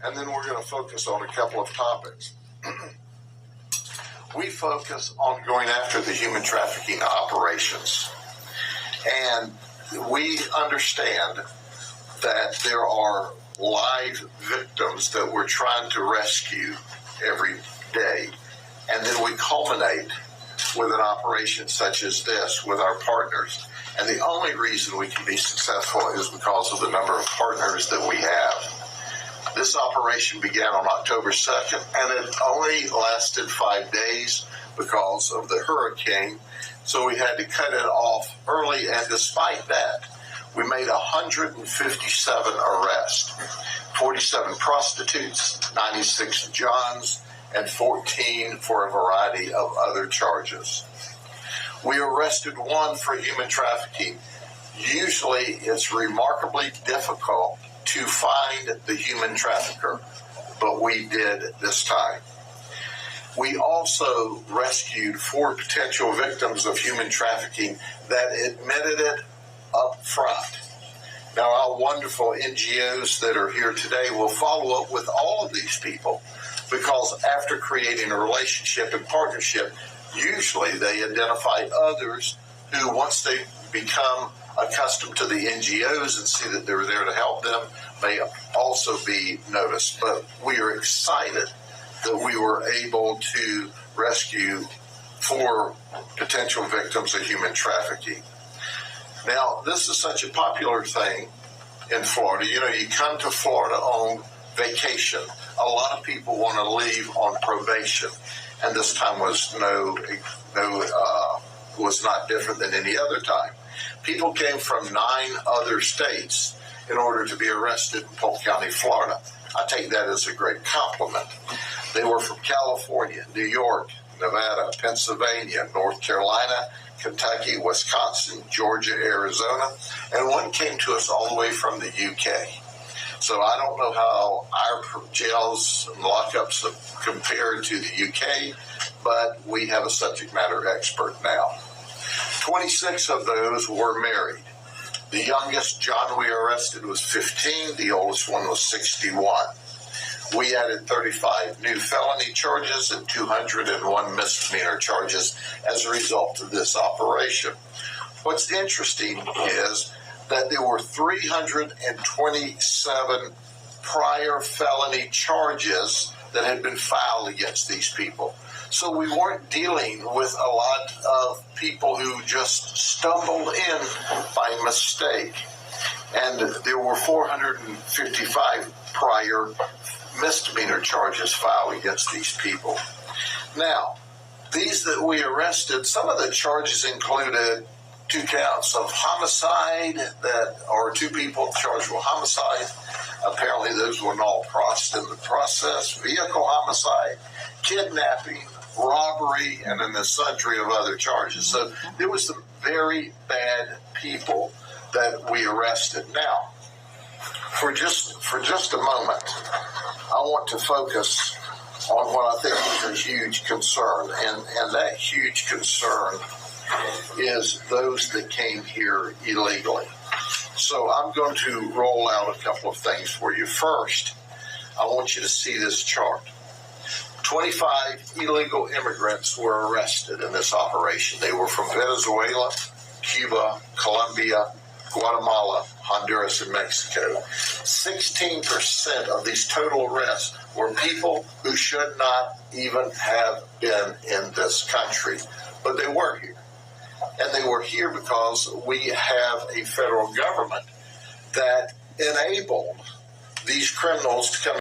and then we're going to focus on a couple of topics. We focus on going after the human trafficking operations, and we understand that there are live victims that we're trying to rescue every day, and then we culminate with an operation such as this with our partners. And the only reason we can be successful is because of the number of partners that we have. This operation began on October 2nd, and it only lasted 5 days because of the hurricane, so we had to cut it off early, and despite that, we made 157 arrests, 47 prostitutes, 96 Johns, and 14 for a variety of other charges. We arrested one for human trafficking. Usually, it's remarkably difficult to find the human trafficker, but we did this time. We also rescued 4 potential victims of human trafficking that admitted it up front. Now, our wonderful NGOs that are here today will follow up with all of these people, because after creating a relationship and partnership, usually they identify others who, once they become accustomed to the NGOs and see that they're there to help them, may also be noticed. But we are excited that we were able to rescue 4 potential victims of human trafficking. Now, this is such a popular thing in Florida. You know, you come to Florida on vacation. A lot of people want to leave on probation, and this time was was not different than any other time. People came from 9 other states in order to be arrested in Polk County, Florida. I take that as a great compliment. They were from California, New York, Nevada, Pennsylvania, North Carolina, Kentucky, Wisconsin, Georgia, Arizona, and one came to us all the way from the UK. So I don't know how our jails and lockups have compared to the UK, but we have a subject matter expert now. 26 of those were married. The youngest John we arrested was 15. The oldest one was 61. We added 35 new felony charges and 201 misdemeanor charges as a result of this operation. What's interesting is that there were 327 prior felony charges that had been filed against these people. So we weren't dealing with a lot of people who just stumbled in by mistake. And there were 455 prior misdemeanor charges filed against these people. Now, these that we arrested, some of the charges included 2 counts of homicide, or 2 people charged with homicide. Apparently those were all crossed in the process. Vehicle homicide, kidnapping, robbery, and then a sundry of other charges. So there was some very bad people that we arrested. Now, for just a moment, I want to focus on what I think is a huge concern, and that huge concern is those that came here illegally. So I'm going to roll out a couple of things for you. First, I want you to see this chart. 25 illegal immigrants were arrested in this operation. They were from Venezuela, Cuba, Colombia, Guatemala, Honduras, and Mexico. 16% of these total arrests were people who should not even have been in this country, but they were here. And they were here because we have a federal government that enabled these criminals to come